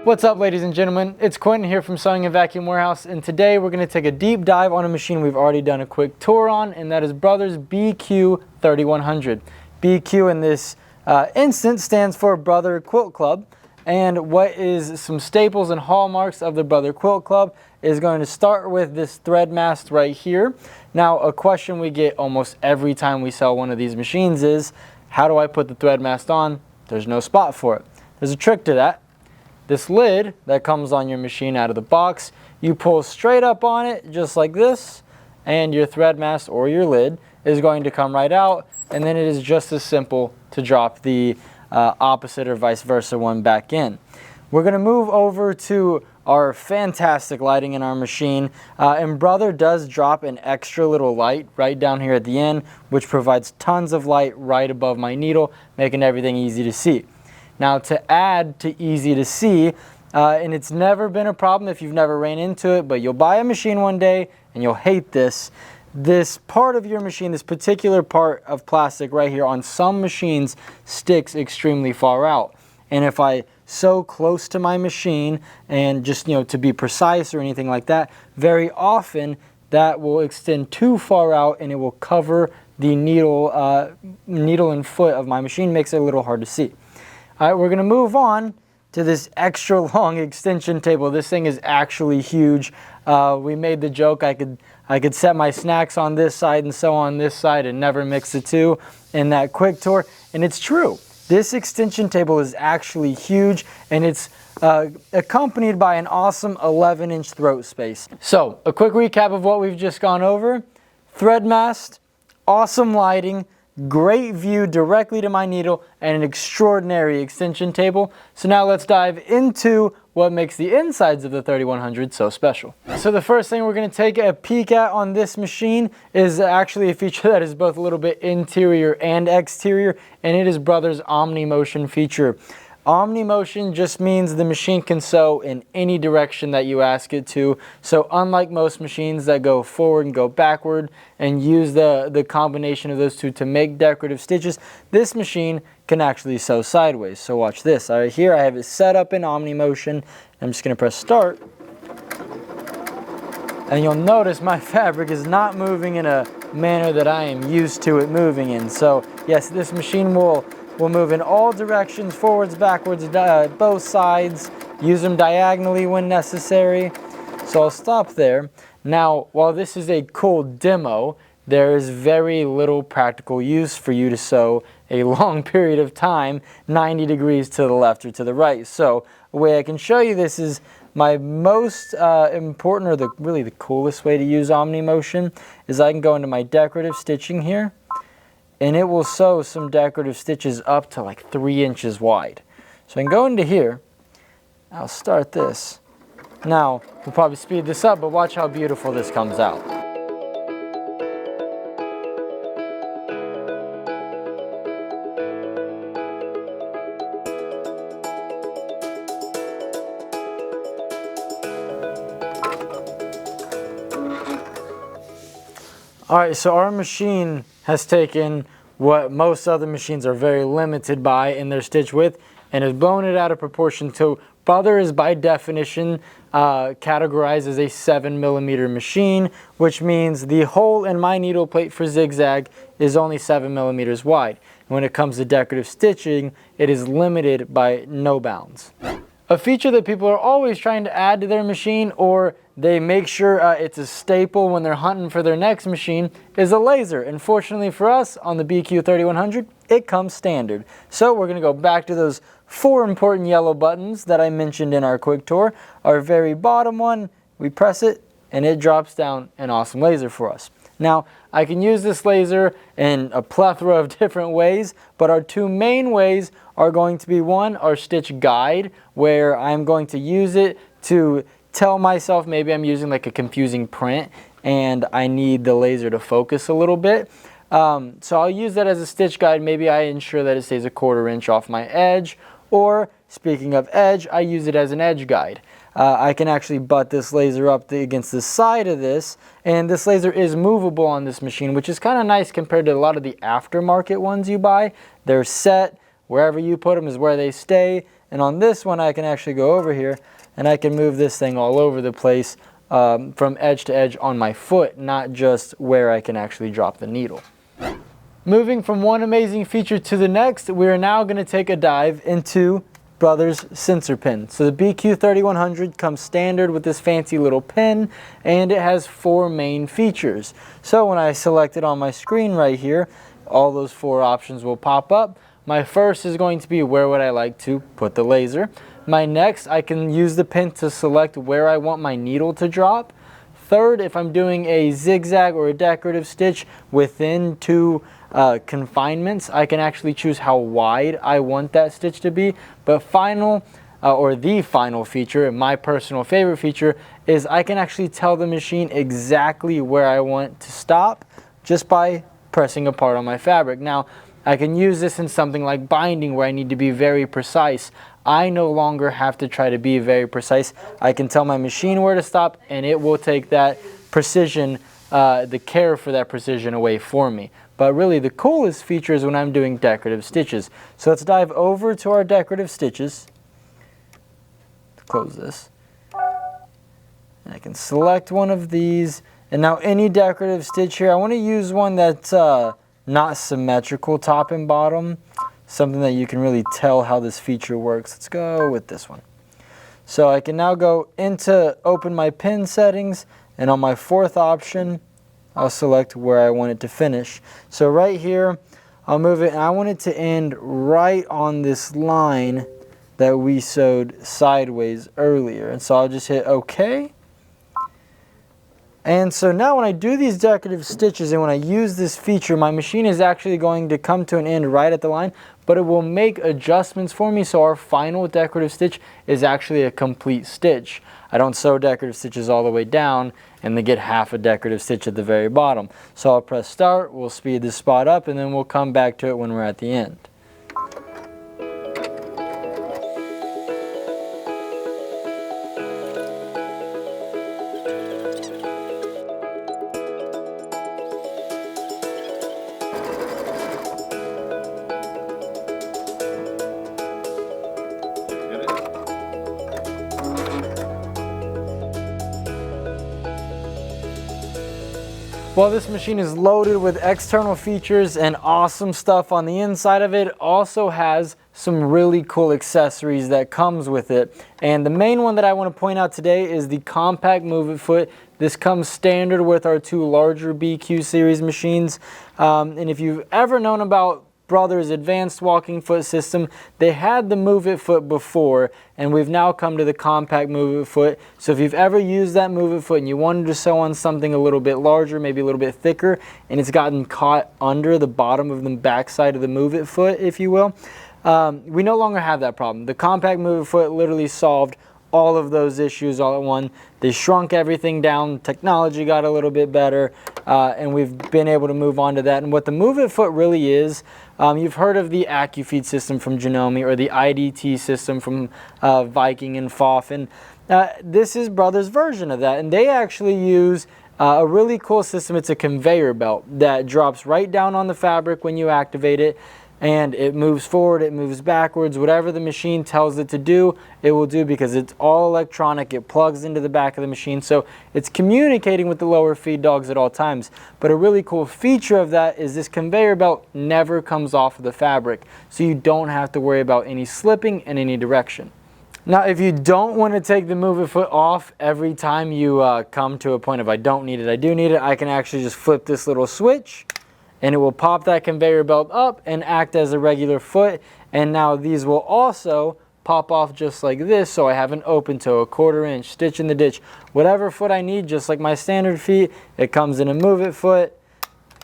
What's up, ladies and gentlemen? It's Quentin here from Sewing and Vacuum Warehouse, and today we're going to take a deep dive on a machine we've already done a quick tour on, and that is Brother's BQ3100. BQ in this instance stands for Brother Quilter Club, and what is some staples and hallmarks of the Brother Quilter Club is going to start with this thread mast right here. Now, a question we get almost every time we sell one of these machines is, how do I put the thread mast on? There's no spot for it. There's a trick to that. This lid that comes on your machine out of the box, you pull straight up on it just like this, and your thread mast or your lid is going to come right out, and then it is just as simple to drop the opposite or vice versa one back in. We're going to move over to our fantastic lighting in our machine, and Brother does drop an extra little light right down here at the end, which provides tons of light right above my needle, making everything easy to see. Now, to add to easy to see, and it's never been a problem if you've never ran into it, but you'll buy a machine one day and you'll hate this. This part of your machine, this particular part of plastic right here on some machines sticks extremely far out. And if I sew close to my machine and just, to be precise or anything like that, very often that will extend too far out and it will cover the needle and foot of my machine, makes it a little hard to see. All right, we're going to move on to this extra long extension table. This thing is actually huge. We made the joke I could set my snacks on this side and sew on this side and never mix the two in that quick tour. And it's true. This extension table is actually huge, and it's accompanied by an awesome 11-inch throat space. So, a quick recap of what we've just gone over. Thread mast, awesome lighting, great view directly to my needle, and an extraordinary extension table. So now let's dive into what makes the insides of the 3100 so special. So the first thing we're going to take a peek at on this machine is actually a feature that is both a little bit interior and exterior, and it is Brother's Omni Motion feature. Omni Motion just means the machine can sew in any direction that you ask it to. So unlike most machines that go forward and go backward and use the combination of those two to make decorative stitches, this machine can actually sew sideways. So watch this. Right here I have it set up in Omni Motion. I'm just going to press start. And you'll notice my fabric is not moving in a manner that I am used to it moving in. So yes, this machine will move in all directions, forwards, backwards, both sides, use them diagonally when necessary. So I'll stop there. Now, while this is a cool demo, there is very little practical use for you to sew a long period of time, 90 degrees to the left or to the right. So the way I can show you this is my most important, or really the coolest way to use Omni Motion is I can go into my decorative stitching here, and it will sew some decorative stitches up to like 3 inches wide. So I can go into here, I'll start this. Now, we'll probably speed this up, but watch how beautiful this comes out. All right, so our machine has taken what most other machines are very limited by in their stitch width and has blown it out of proportion. So Brother is by definition categorized as a 7mm machine, which means the hole in my needle plate for zigzag is only 7mm wide. And when it comes to decorative stitching, it is limited by no bounds. A feature that people are always trying to add to their machine, or they make sure it's a staple when they're hunting for their next machine, is a laser. And fortunately for us, on the BQ3100, it comes standard. So we're going to go back to those 4 important yellow buttons that I mentioned in our quick tour. Our very bottom one, we press it, and it drops down an awesome laser for us. Now, I can use this laser in a plethora of different ways, but our 2 main ways are going to be, one, our stitch guide, where I'm going to use it to tell myself maybe I'm using like a confusing print and I need the laser to focus a little bit. So I'll use that as a stitch guide. Maybe I ensure that it stays a 1/4 inch off my edge, or speaking of edge, I use it as an edge guide. I can actually butt this laser up against the side of this, and this laser is movable on this machine, which is kind of nice compared to a lot of the aftermarket ones you buy. They're set Wherever you put them is where they stay. And on this one, I can actually go over here and I can move this thing all over the place from edge to edge on my foot, not just where I can actually drop the needle. Moving from one amazing feature to the next, we are now going to take a dive into Brother's sensor pin. So the BQ3100 comes standard with this fancy little pin, and it has 4 main features. So when I select it on my screen right here, all those 4 options will pop up. My first is going to be where would I like to put the laser. My next, I can use the pin to select where I want my needle to drop. Third, if I'm doing a zigzag or a decorative stitch within 2 confinements, I can actually choose how wide I want that stitch to be. But the final feature, my personal favorite feature, is I can actually tell the machine exactly where I want to stop just by pressing a part on my fabric. Now, I can use this in something like binding where I need to be very precise. I no longer have to try to be very precise. I can tell my machine where to stop, and it will take that precision, the care for that precision away for me. But really the coolest feature is when I'm doing decorative stitches. So let's dive over to our decorative stitches. Close this. And I can select one of these. And now any decorative stitch here, I want to use one that's not symmetrical top and bottom. Something that you can really tell how this feature works. Let's go with this one. So I can now go into open my pin settings, and on my 4th option, I'll select where I want it to finish. So right here, I'll move it, and I want it to end right on this line that we sewed sideways earlier. And so I'll just hit OK. And so now when I do these decorative stitches and when I use this feature, my machine is actually going to come to an end right at the line, but it will make adjustments for me, so our final decorative stitch is actually a complete stitch. I don't sew decorative stitches all the way down and then get half a decorative stitch at the very bottom. So I'll press start, we'll speed this spot up, and then we'll come back to it when we're at the end. While this machine is loaded with external features and awesome stuff on the inside of it, it also has some really cool accessories that comes with it. And the main one that I want to point out today is the compact move-it foot. This comes standard with our 2 larger BQ series machines. And if you've ever known about Brother's advanced walking foot system, they had the move-it foot before, and we've now come to the compact move-it foot. So if you've ever used that move-it foot and you wanted to sew on something a little bit larger, maybe a little bit thicker, and it's gotten caught under the bottom of the backside of the move-it foot, if you will, we no longer have that problem. The compact move-it foot literally solved all of those issues all at one. They shrunk everything down, technology got a little bit better, and we've been able to move on to that. And what the move-it foot really is, you've heard of the AccuFeed system from Janome or the IDT system from Viking and FOF, and this is Brother's version of that. And they actually use a really cool system. It's a conveyor belt that drops right down on the fabric when you activate it, and it moves forward, it moves backwards, whatever the machine tells it to do, it will do, because it's all electronic. It plugs into the back of the machine, so it's communicating with the lower feed dogs at all times. But a really cool feature of that is this conveyor belt never comes off of the fabric, so you don't have to worry about any slipping in any direction. Now, if you don't want to take the move-it foot off every time you come to a point of I don't need it, I do need it, I can actually just flip this little switch, and it will pop that conveyor belt up and act as a regular foot. And now these will also pop off just like this, so I have an open toe, a 1/4 inch, stitch in the ditch, whatever foot I need, just like my standard feet. It comes in a move-it foot.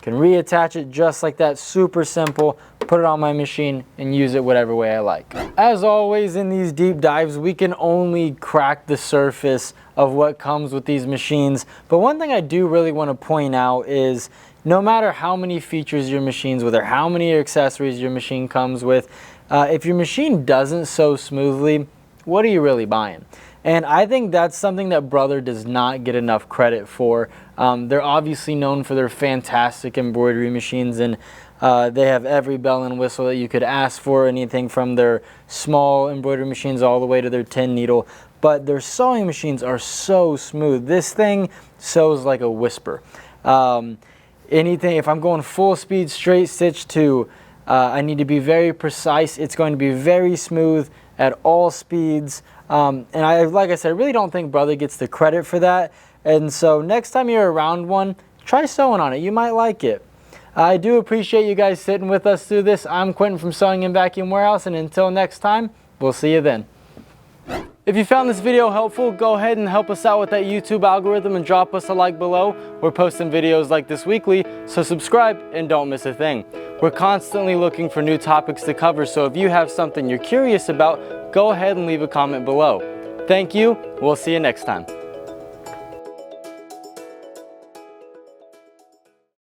Can reattach it just like that, super simple. Put it on my machine and use it whatever way I like. As always in these deep dives, we can only crack the surface of what comes with these machines. But one thing I do really want to point out is no matter how many features your machine's with or how many accessories your machine comes with, if your machine doesn't sew smoothly, what are you really buying? And I think that's something that Brother does not get enough credit for. They're obviously known for their fantastic embroidery machines, and they have every bell and whistle that you could ask for, anything from their small embroidery machines all the way to their 10 needle. But their sewing machines are so smooth. This thing sews like a whisper. Anything, if I'm going full speed straight stitch to I need to be very precise, it's going to be very smooth at all speeds. And like I said, I really don't think Brother gets the credit for that. And so next time you're around one, try sewing on it. You might like it. I do appreciate you guys sitting with us through this. I'm Quentin from Sewing and Vacuum Warehouse, and until next time, we'll see you then. If you found this video helpful, go ahead and help us out with that YouTube algorithm and drop us a like below. We're posting videos like this weekly, so subscribe and don't miss a thing. We're constantly looking for new topics to cover, so if you have something you're curious about, go ahead and leave a comment below. Thank you. We'll see you next time.